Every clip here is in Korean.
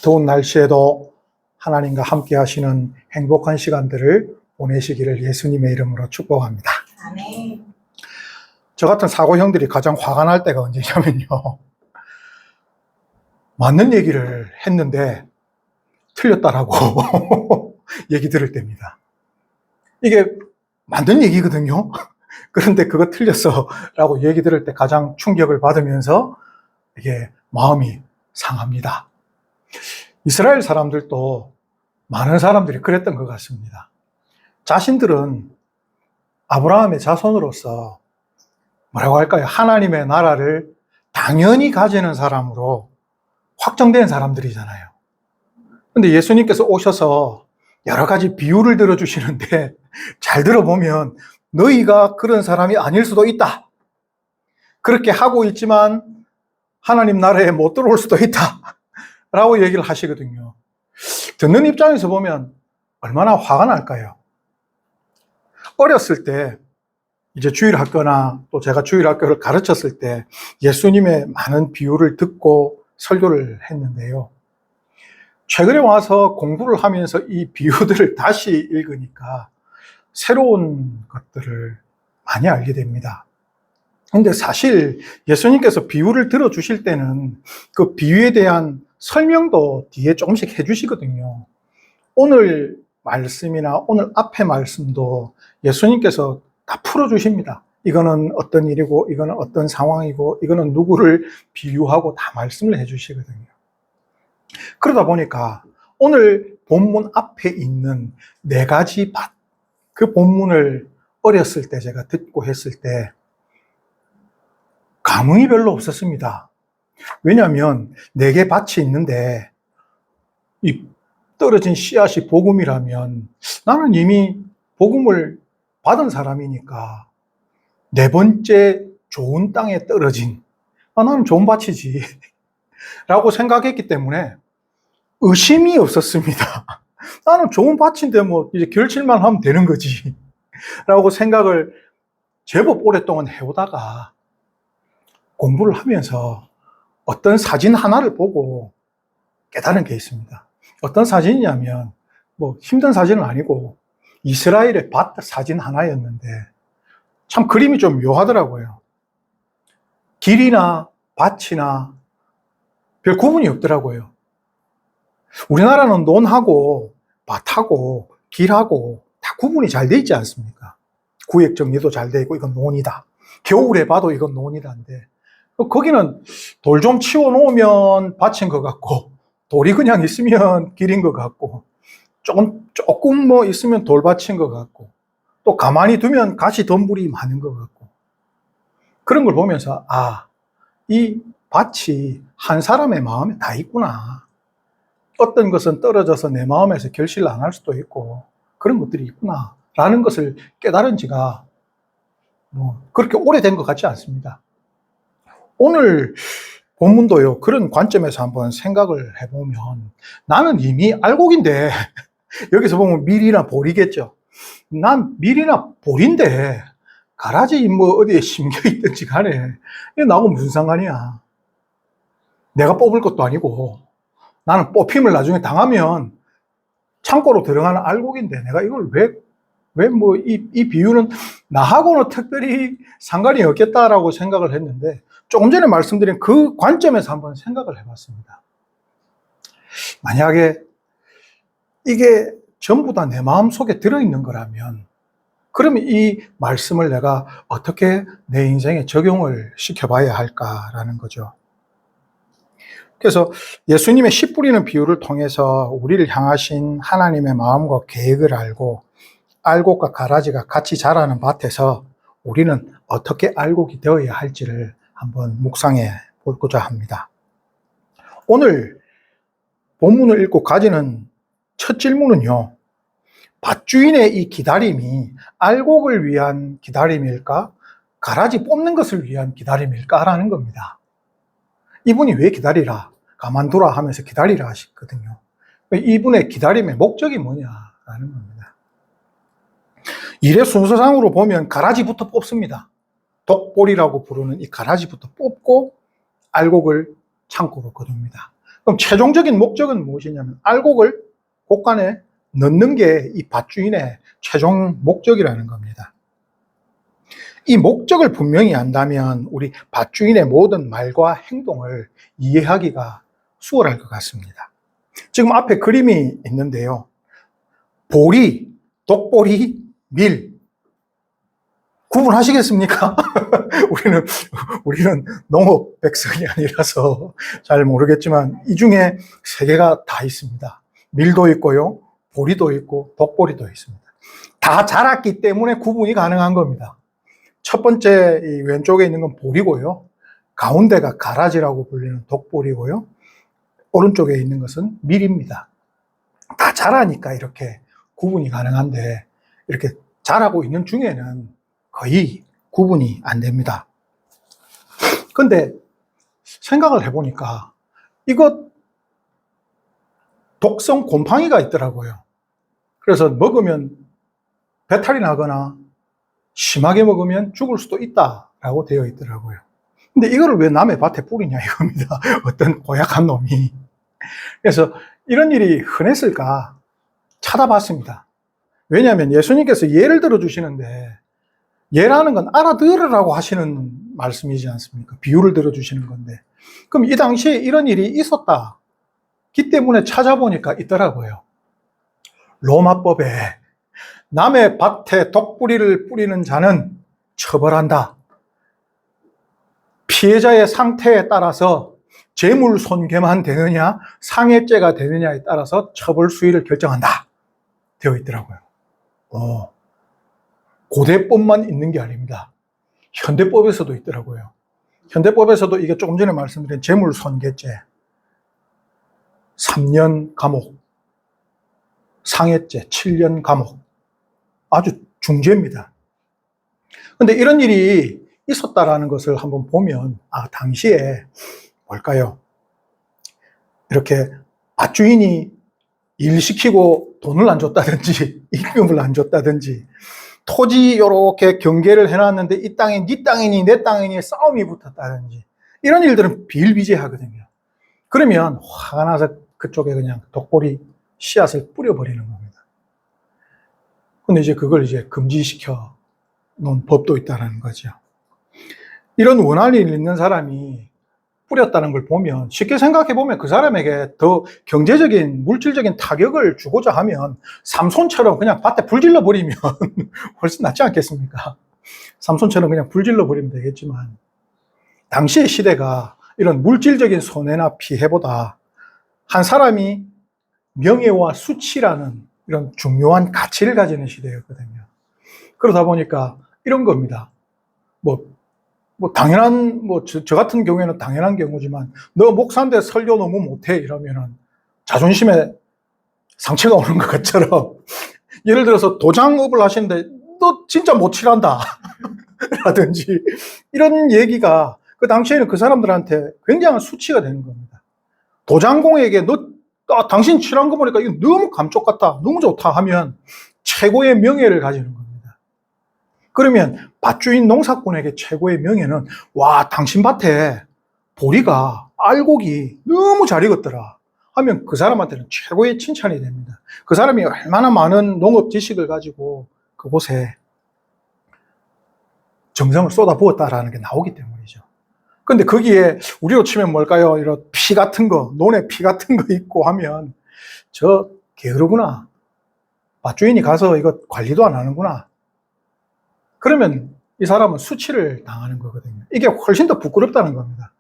더운 날씨에도 하나님과 함께 하시는 행복한 시간들을 보내시기를 예수님의 이름으로 축복합니다. 아멘. 저 같은 사고형들이 가장 화가 날 때가 언제냐면요. 맞는 얘기를 했는데 틀렸다라고 얘기 들을 때입니다. 이게 맞는 얘기거든요. 그런데 그거 틀렸어 라고 얘기 들을 때 가장 충격을 받으면서 이게 마음이 상합니다. 이스라엘 사람들도 많은 사람들이 그랬던 것 같습니다. 자신들은 아브라함의 자손으로서 뭐라고 할까요? 하나님의 나라를 당연히 가지는 사람으로 확정된 사람들이잖아요. 근데 예수님께서 오셔서 여러 가지 비유를 들어주시는데 잘 들어보면 너희가 그런 사람이 아닐 수도 있다. 그렇게 하고 있지만 하나님 나라에 못 들어올 수도 있다. 라고 얘기를 하시거든요. 듣는 입장에서 보면 얼마나 화가 날까요? 어렸을 때 이제 주일학교나 또 제가 주일학교를 가르쳤을 때 예수님의 많은 비유를 듣고 설교를 했는데요. 최근에 와서 공부를 하면서 이 비유들을 다시 읽으니까 새로운 것들을 많이 알게 됩니다. 근데 사실 예수님께서 비유를 들어주실 때는 그 비유에 대한 설명도 뒤에 조금씩 해주시거든요. 오늘 말씀이나 오늘 앞의 말씀도 예수님께서 다 풀어주십니다. 이거는 어떤 일이고, 이거는 어떤 상황이고, 이거는 누구를 비유하고 다 말씀을 해주시거든요. 그러다 보니까 오늘 본문 앞에 있는 4가지 밭, 그 본문을 어렸을 때 제가 듣고 했을 때 감흥이 별로 없었습니다. 왜냐하면 4개 밭이 있는데 이 떨어진 씨앗이 복음이라면 나는 이미 복음을 받은 사람이니까 4번째 좋은 땅에 떨어진 나는 좋은 밭이지 라고 생각했기 때문에 의심이 없었습니다. 나는 좋은 밭인데 뭐 이제 결실만 하면 되는 거지 라고 생각을 제법 오랫동안 해오다가 공부를 하면서 어떤 사진 하나를 보고 깨달은 게 있습니다. 어떤 사진이냐면 뭐 힘든 사진은 아니고 이스라엘의 밭 사진 하나였는데 참 그림이 좀 묘하더라고요. 길이나 밭이나 별 구분이 없더라고요. 우리나라는 논하고 밭하고 길하고 다 구분이 잘 돼 있지 않습니까? 구역 정리도 잘 돼 있고 이건 논이다. 겨울에 봐도 이건 논이다인데 거기는 돌 좀 치워 놓으면 밭인 것 같고 돌이 그냥 있으면 길인 것 같고 조금 뭐 있으면 돌밭인 것 같고 또 가만히 두면 가시 덤불이 많은 것 같고 그런 걸 보면서 이 밭이 한 사람의 마음에 다 있구나. 어떤 것은 떨어져서 내 마음에서 결실을 안 할 수도 있고 그런 것들이 있구나 라는 것을 깨달은 지가 뭐 그렇게 오래된 것 같지 않습니다. 오늘 본문도요 그런 관점에서 한번 생각을 해보면 나는 이미 알곡인데 여기서 보면 밀이나 보리겠죠. 난 밀이나 보리인데 가라지 뭐 어디에 심겨 있든지 간에 이게 나하고 무슨 상관이야. 내가 뽑을 것도 아니고 나는 뽑힘을 나중에 당하면 창고로 들어가는 알곡인데 내가 이걸 왜 뭐 이 비유는 나하고는 특별히 상관이 없겠다라고 생각을 했는데 조금 전에 말씀드린 그 관점에서 한번 생각을 해봤습니다. 만약에 이게 전부 다 내 마음속에 들어있는 거라면 그러면 이 말씀을 내가 어떻게 내 인생에 적용을 시켜봐야 할까라는 거죠. 그래서 예수님의 씨 뿌리는 비유를 통해서 우리를 향하신 하나님의 마음과 계획을 알고 알곡과 가라지가 같이 자라는 밭에서 우리는 어떻게 알곡이 되어야 할지를 한번 묵상해 보고자 합니다. 오늘 본문을 읽고 가지는 첫 질문은요. 밭주인의 이 기다림이 알곡을 위한 기다림일까? 가라지 뽑는 것을 위한 기다림일까라는 겁니다. 이분이 왜 기다리라, 가만두라 하면서 기다리라 하시거든요. 이분의 기다림의 목적이 뭐냐라는 겁니다. 일의 순서상으로 보면 가라지부터 뽑습니다. 독보리라고 부르는 이 가라지부터 뽑고 알곡을 창고로 거둡니다. 그럼 최종적인 목적은 무엇이냐면 알곡을 곡간에 넣는 게 이 밭주인의 최종 목적이라는 겁니다. 이 목적을 분명히 안다면 우리 밭주인의 모든 말과 행동을 이해하기가 수월할 것 같습니다. 지금 앞에 그림이 있는데요. 보리, 독보리, 밀. 구분하시겠습니까? 우리는 농업 백성이 아니라서 잘 모르겠지만 이 중에 세 개가 다 있습니다. 밀도 있고요, 보리도 있고, 독보리도 있습니다. 다 자랐기 때문에 구분이 가능한 겁니다. 첫 번째 이 왼쪽에 있는 건 보리고요, 가운데가 가라지라고 불리는 독보리고요, 오른쪽에 있는 것은 밀입니다. 다 자라니까 이렇게 구분이 가능한데 이렇게 자라고 있는 중에는 거의 구분이 안 됩니다. 근데 생각을 해보니까 이것 독성 곰팡이가 있더라고요. 그래서 먹으면 배탈이 나거나 심하게 먹으면 죽을 수도 있다라고 되어 있더라고요. 근데 이거를 왜 남의 밭에 뿌리냐 이겁니다. 어떤 고약한 놈이. 그래서 이런 일이 흔했을까 찾아봤습니다. 왜냐하면 예수님께서 예를 들어 주시는데 예라는 건 알아들으라고 하시는 말씀이지 않습니까? 비유를 들어주시는 건데. 그럼 이 당시에 이런 일이 있었다기 때문에 찾아보니까 있더라고요. 로마법에 남의 밭에 독뿌리를 뿌리는 자는 처벌한다. 피해자의 상태에 따라서 재물손괴만 되느냐 상해죄가 되느냐에 따라서 처벌 수위를 결정한다 되어 있더라고요. 고대법만 있는 게 아닙니다. 현대법에서도 있더라고요. 현대법에서도 이게 조금 전에 말씀드린 재물손괴죄, 3년 감옥, 상해죄 7년 감옥, 아주 중죄입니다. 그런데 이런 일이 있었다라는 것을 한번 보면 당시에 뭘까요? 이렇게 밭주인이 일 시키고 돈을 안 줬다든지 임금을 안 줬다든지 토지 이렇게 경계를 해놨는데 이 땅이 네 땅이니 내 땅이니 싸움이 붙었다든지 이런 일들은 비일비재하거든요. 그러면 화가 나서 그쪽에 그냥 독보리 씨앗을 뿌려버리는 겁니다. 근데 이제 그걸 이제 금지시켜 놓은 법도 있다는 거죠. 이런 원한이 있는 사람이 뿌렸다는 걸 보면 쉽게 생각해 보면 그 사람에게 더 경제적인 물질적인 타격을 주고자 하면 삼손처럼 그냥 밭에 불질러 버리면 훨씬 낫지 않겠습니까? 삼손처럼 그냥 불질러 버리면 되겠지만 당시의 시대가 이런 물질적인 손해나 피해보다 한 사람이 명예와 수치라는 이런 중요한 가치를 가지는 시대였거든요. 그러다 보니까 이런 겁니다. 당연한, 저 같은 경우에는 당연한 경우지만, 너 목사인데 설교 너무 못해. 이러면은 자존심에 상처가 오는 것처럼, 예를 들어서 도장업을 하시는데, 너 진짜 못 칠한다. 라든지, 이런 얘기가 그 당시에는 그 사람들한테 굉장한 수치가 되는 겁니다. 도장공에게 당신 칠한 거 보니까 이거 너무 감쪽 같다. 너무 좋다 하면 최고의 명예를 가지는 겁니다. 그러면 밭주인 농사꾼에게 최고의 명예는 당신 밭에 보리가 알곡이 너무 잘 익었더라 하면 그 사람한테는 최고의 칭찬이 됩니다. 그 사람이 얼마나 많은 농업 지식을 가지고 그곳에 정성을 쏟아부었다라는 게 나오기 때문이죠. 근데 거기에 우리로 치면 뭘까요? 이런 피 같은 거, 논에 피 같은 거 있고 하면 저 게으르구나. 밭주인이 가서 이거 관리도 안 하는구나. 그러면 이 사람은 수치를 당하는 거거든요. 이게 훨씬 더 부끄럽다는 겁니다.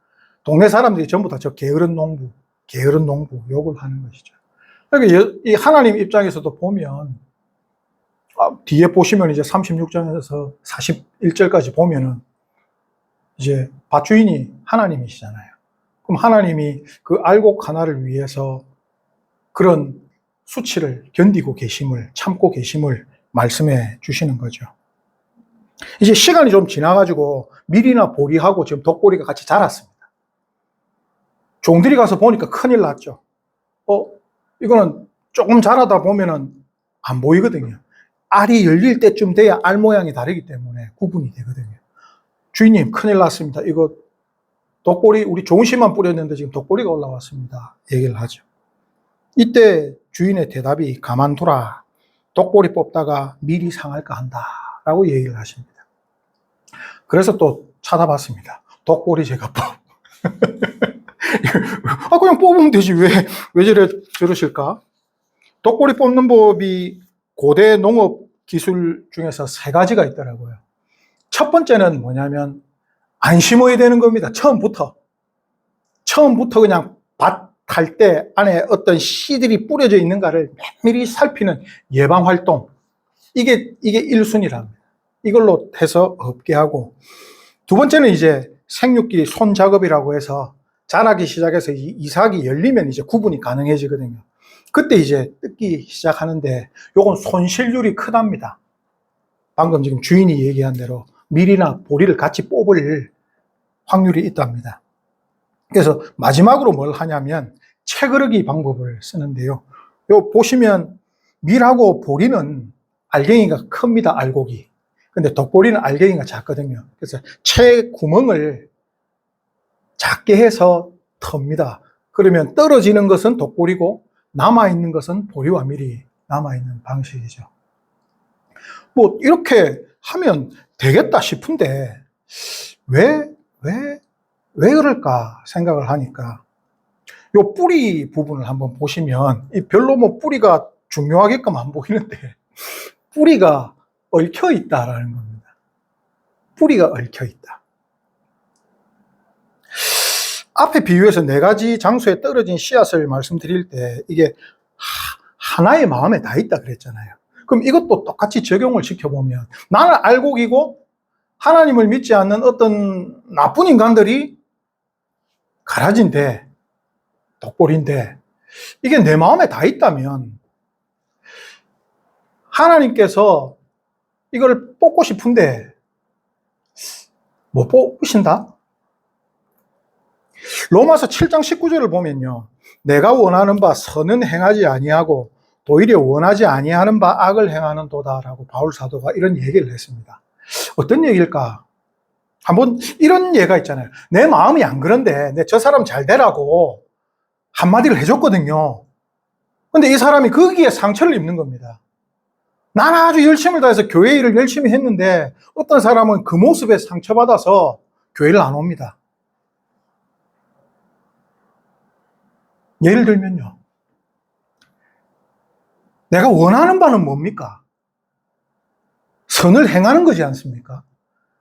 동네 사람들이 전부 다 저 게으른 농부 욕을 하는 것이죠. 그러니까 이 하나님 입장에서도 보면 뒤에 보시면 이제 36장에서 41절까지 보면은 이제 밭주인이 하나님이시잖아요. 그럼 하나님이 그 알곡 하나를 위해서 그런 수치를 견디고 계심을, 참고 계심을 말씀해 주시는 거죠. 이제 시간이 좀 지나가지고 밀이나 보리하고 지금 독보리가 같이 자랐습니다. 종들이 가서 보니까 큰일 났죠. 이거는 조금 자라다 보면은 안 보이거든요. 알이 열릴 때쯤 돼야 알 모양이 다르기 때문에 구분이 되거든요. 주인님, 큰일 났습니다. 이거 독보리, 우리 좋은 씨만 뿌렸는데 지금 독보리가 올라왔습니다. 얘기를 하죠. 이때 주인의 대답이 가만두라. 독보리 뽑다가 밀이 상할까 한다. 라고 얘기를 하십니다. 그래서 또 찾아봤습니다. 독보리 제가 그냥 뽑으면 되지. 왜 저러실까? 독보리 뽑는 법이 고대 농업 기술 중에서 3가지가 있더라고요. 첫 번째는 뭐냐면 안 심어야 되는 겁니다. 처음부터 그냥 밭 할 때 안에 어떤 씨들이 뿌려져 있는가를 면밀히 살피는 예방 활동. 이게 1순위랍니다. 이걸로 해서 없게 하고, 두 번째는 이제 생육기 손 작업이라고 해서 자라기 시작해서 이삭이 열리면 이제 구분이 가능해지거든요. 그때 이제 뜯기 시작하는데 요건 손실률이 크답니다. 방금 지금 주인이 얘기한 대로 밀이나 보리를 같이 뽑을 확률이 있답니다. 그래서 마지막으로 뭘 하냐면 채그르기 방법을 쓰는데요. 요 보시면 밀하고 보리는 알갱이가 큽니다. 알곡이. 근데 독보리는 알갱이가 작거든요. 그래서 채 구멍을 작게 해서 텁니다. 그러면 떨어지는 것은 독보리고 남아있는 것은 보리와 밀이 남아있는 방식이죠. 뭐 이렇게 하면 되겠다 싶은데 왜 그럴까 생각을 하니까 요 뿌리 부분을 한번 보시면 별로 뭐 뿌리가 중요하게끔 안 보이는데 뿌리가 얽혀 있다라는 겁니다. 뿌리가 얽혀 있다. 앞에 비유해서 4가지 장소에 떨어진 씨앗을 말씀드릴 때 이게 하나의 마음에 다 있다 그랬잖아요. 그럼 이것도 똑같이 적용을 시켜보면 나는 알곡이고 하나님을 믿지 않는 어떤 나쁜 인간들이 가라지인데 독보리인데 이게 내 마음에 다 있다면 하나님께서 이걸 뽑고 싶은데 못 뽑으신다? 로마서 7장 19절을 보면요. 내가 원하는 바 선은 행하지 아니하고 도리어 원하지 아니하는 바 악을 행하는 도다라고 바울 사도가 이런 얘기를 했습니다. 어떤 얘기일까? 한번 이런 예가 있잖아요. 내 마음이 안 그런데 저 사람 잘 되라고 한마디를 해줬거든요. 근데 이 사람이 거기에 상처를 입는 겁니다. 난 아주 열심을 다해서 교회 일을 열심히 했는데 어떤 사람은 그 모습에 상처받아서 교회를 안 옵니다. 예를 들면요. 내가 원하는 바는 뭡니까? 선을 행하는 거지 않습니까?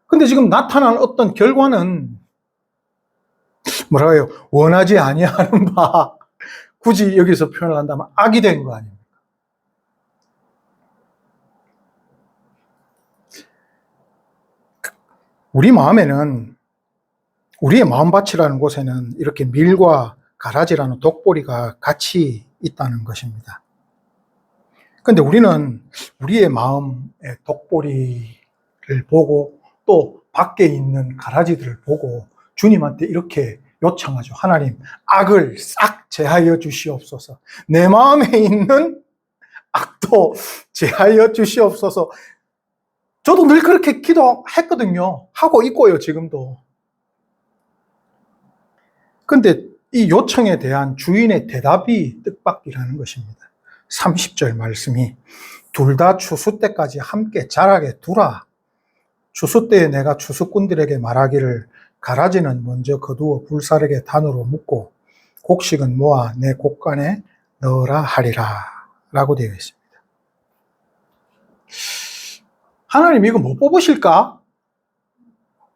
근데 지금 나타난 어떤 결과는 뭐라고 해요? 원하지 아니하는 바, 굳이 여기서 표현을 한다면 악이 된 거 아닙니까? 우리 마음에는, 우리의 마음밭이라는 곳에는 이렇게 밀과 가라지라는 독보리가 같이 있다는 것입니다. 근데 우리는 우리의 마음의 독보리를 보고 또 밖에 있는 가라지들을 보고 주님한테 이렇게 요청하죠. 하나님, 악을 싹 제하여 주시옵소서. 내 마음에 있는 악도 제하여 주시옵소서. 저도 늘 그렇게 기도했거든요. 하고 있고요, 지금도. 근데 이 요청에 대한 주인의 대답이 뜻밖이라는 것입니다. 30절 말씀이 둘 다 추수 때까지 함께 자라게 두라. 추수 때에 내가 추수꾼들에게 말하기를 가라지는 먼저 거두어 불사르게 단으로 묶고 곡식은 모아 내 곡간에 넣으라 하리라 라고 되어 있습니다. 하나님 이거 못 뽑으실까?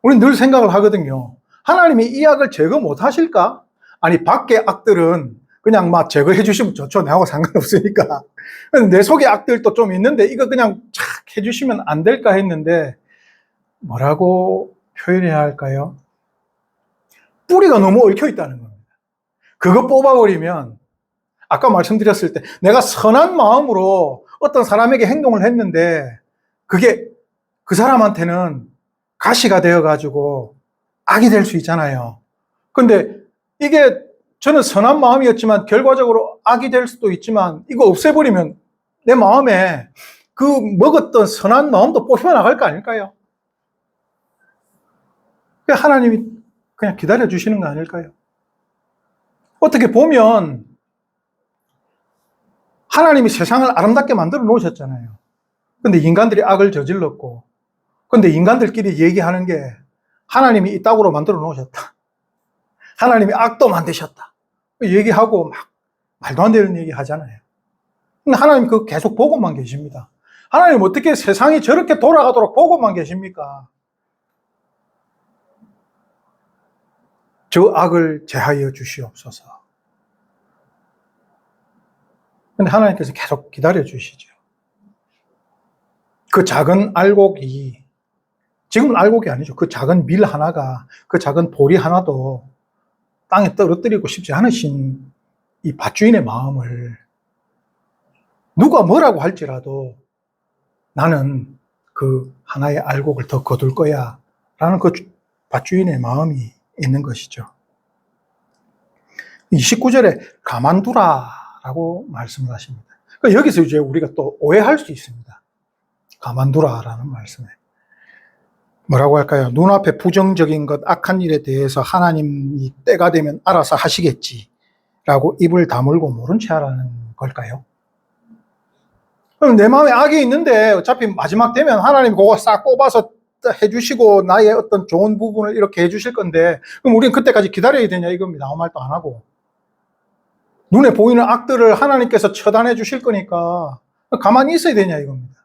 우리는 늘 생각을 하거든요. 하나님이 이 악을 제거 못 하실까? 아니 밖에 악들은 그냥 막 제거해 주시면 좋죠. 내하고 상관없으니까. 내 속에 악들도 좀 있는데 이거 그냥 착 해주시면 안 될까 했는데 뭐라고 표현해야 할까요? 뿌리가 너무 얽혀 있다는 겁니다. 그거 뽑아버리면 아까 말씀드렸을 때 내가 선한 마음으로 어떤 사람에게 행동을 했는데 그게 그 사람한테는 가시가 되어가지고 악이 될 수 있잖아요. 근데 이게 저는 선한 마음이었지만 결과적으로 악이 될 수도 있지만 이거 없애버리면 내 마음에 그 먹었던 선한 마음도 뽑혀 나갈 거 아닐까요? 하나님이 그냥 기다려 주시는 거 아닐까요? 어떻게 보면 하나님이 세상을 아름답게 만들어 놓으셨잖아요. 근데 인간들이 악을 저질렀고, 근데 인간들끼리 얘기하는 게 하나님이 이 땅으로 만들어 놓으셨다. 하나님이 악도 만드셨다. 얘기하고 막 말도 안 되는 얘기 하잖아요. 근데 하나님 그거 계속 보고만 계십니다. 하나님 어떻게 세상이 저렇게 돌아가도록 보고만 계십니까? 저 악을 제하여 주시옵소서. 근데 하나님께서 계속 기다려 주시죠. 그 작은 알곡이, 지금은 알곡이 아니죠. 그 작은 밀 하나가, 그 작은 보리 하나도 땅에 떨어뜨리고 싶지 않으신 이 밭주인의 마음을 누가 뭐라고 할지라도 나는 그 하나의 알곡을 더 거둘 거야 라는 그 밭주인의 마음이 있는 것이죠. 29절에 가만두라 라고 말씀을 하십니다. 여기서 이제 우리가 또 오해할 수 있습니다. 가만두라 라는 말씀에 뭐라고 할까요? 눈앞에 부정적인 것, 악한 일에 대해서 하나님이 때가 되면 알아서 하시겠지 라고 입을 다물고 모른 채 하라는 걸까요? 그럼 내 마음에 악이 있는데 어차피 마지막 되면 하나님 그거 싹 뽑아서 해주시고 나의 어떤 좋은 부분을 이렇게 해주실 건데 그럼 우리는 그때까지 기다려야 되냐 이겁니다. 아무 말도 안 하고. 눈에 보이는 악들을 하나님께서 처단해 주실 거니까 가만히 있어야 되냐 이겁니다.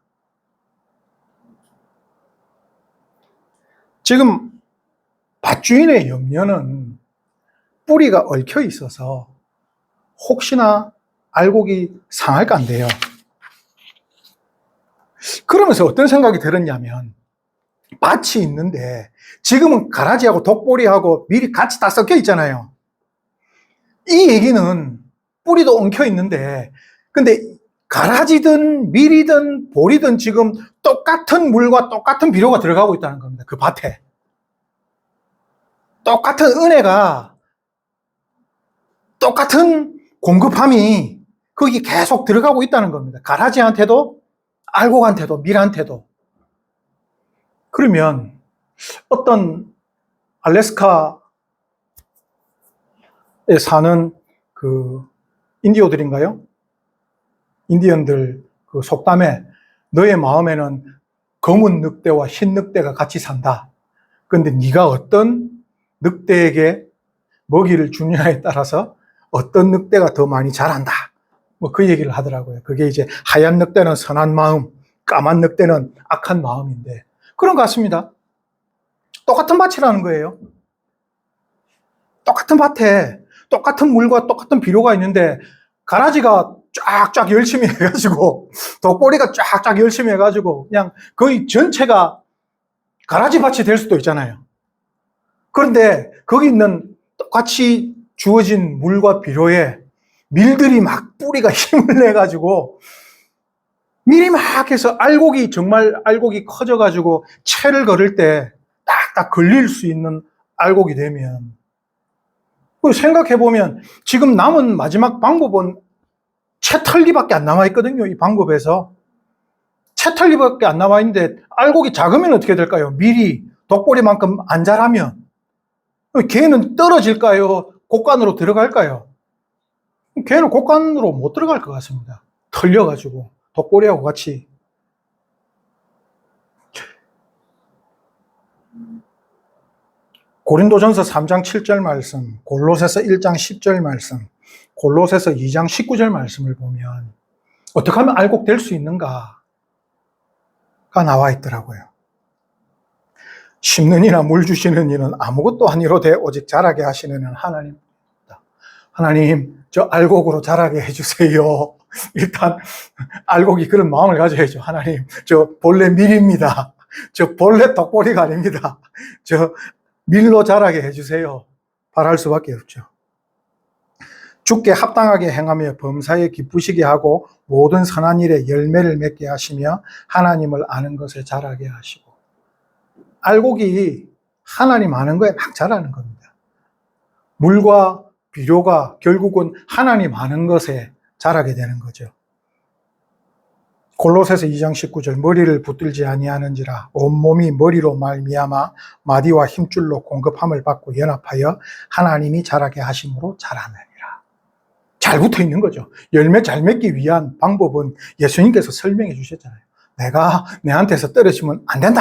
지금 밭주인의 염려는 뿌리가 얽혀 있어서 혹시나 알곡이 상할까 안 돼요. 그러면서 어떤 생각이 들었냐면 밭이 있는데 지금은 가라지하고 독보리하고 밀이 같이 다 섞여 있잖아요. 이 얘기는 뿌리도 엉켜 있는데 근데 가라지든 밀이든 보리든 지금 똑같은 물과 똑같은 비료가 들어가고 있다는 겁니다. 그 밭에. 똑같은 은혜가 똑같은 공급함이 거기 계속 들어가고 있다는 겁니다. 가라지한테도 알곡한테도 밀한테도. 그러면 어떤 알래스카에 사는 그 인디오들인가요? 인디언들 그 속담에 너의 마음에는 검은 늑대와 흰 늑대가 같이 산다. 그런데 네가 어떤 늑대에게 먹이를 주느냐에 따라서 어떤 늑대가 더 많이 자란다. 뭐 그 얘기를 하더라고요. 그게 이제 하얀 늑대는 선한 마음, 까만 늑대는 악한 마음인데 그런 것 같습니다. 똑같은 밭이라는 거예요. 똑같은 밭에 똑같은 물과 똑같은 비료가 있는데 가라지가 쫙쫙 열심히 해가지고 독보리가 쫙쫙 열심히 해가지고 그냥 거의 전체가 가라지 밭이 될 수도 있잖아요. 그런데 거기 있는 똑같이 주어진 물과 비료에 밀들이 막 뿌리가 힘을 내가지고 밀이 막 해서 알곡이 정말 알곡이 커져가지고 채를 걸을 때 딱딱 걸릴 수 있는 알곡이 되면 생각해보면 지금 남은 마지막 방법은 채털기밖에 안 남아있거든요. 이 방법에서 채털기밖에 안 남아있는데 알곡이 작으면 어떻게 될까요? 밀이 독보리만큼 안 자라면 걔는 떨어질까요? 곡간으로 들어갈까요? 걔는 곡간으로 못 들어갈 것 같습니다. 털려가지고 독보리하고 같이. 고린도전서 3장 7절 말씀, 골로새서 1장 10절 말씀, 골로새서 2장 19절 말씀을 보면 어떻게 하면 알곡될 수 있는가가 나와 있더라고요. 심는 이나 물 주시는 이는 아무것도 아니로되 오직 자라게 하시는 이는 하나님입니다. 하나님, 저 알곡으로 자라게 해주세요. 일단 알곡이 그런 마음을 가져야죠. 하나님, 저 본래 밀입니다. 저 본래 독보리가 아닙니다. 저 밀로 자라게 해주세요. 바랄 수밖에 없죠. 주께 합당하게 행하며 범사에 기쁘시게 하고 모든 선한 일에 열매를 맺게 하시며 하나님을 아는 것을 자라게 하시고. 알곡이 하나님 아는 거에 막 자라는 겁니다. 물과 비료가 결국은 하나님 아는 것에 자라게 되는 거죠. 골로새서 2장 19절 머리를 붙들지 아니하는지라 온몸이 머리로 말미암아 마디와 힘줄로 공급함을 받고 연합하여 하나님이 자라게 하심으로 자라느니라. 잘 붙어 있는 거죠. 열매 잘 맺기 위한 방법은 예수님께서 설명해 주셨잖아요. 내가 내한테서 떨어지면 안 된다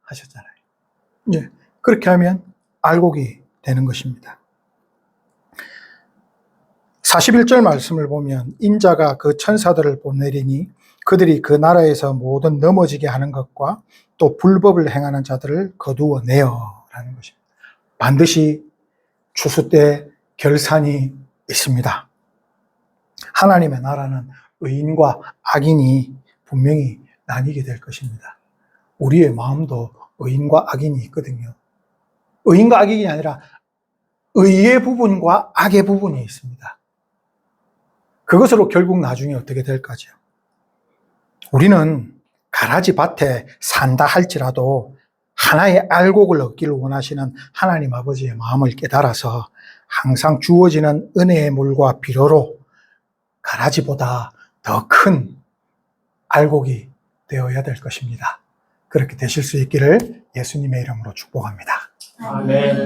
하셨잖아요. 예, 그렇게 하면 알곡이 되는 것입니다. 41절 말씀을 보면 인자가 그 천사들을 보내리니 그들이 그 나라에서 모든 넘어지게 하는 것과 또 불법을 행하는 자들을 거두어내어 라는 것입니다. 반드시 추수 때 결산이 있습니다. 하나님의 나라는 의인과 악인이 분명히 나뉘게 될 것입니다. 우리의 마음도 의인과 악인이 있거든요. 의인과 악인이 아니라 의의 부분과 악의 부분이 있습니다. 그것으로 결국 나중에 어떻게 될까죠? 우리는 가라지 밭에 산다 할지라도 하나의 알곡을 얻기를 원하시는 하나님 아버지의 마음을 깨달아서 항상 주어지는 은혜의 물과 비료로 가라지보다 더 큰 알곡이 되어야 될 것입니다. 그렇게 되실 수 있기를 예수님의 이름으로 축복합니다. 아멘.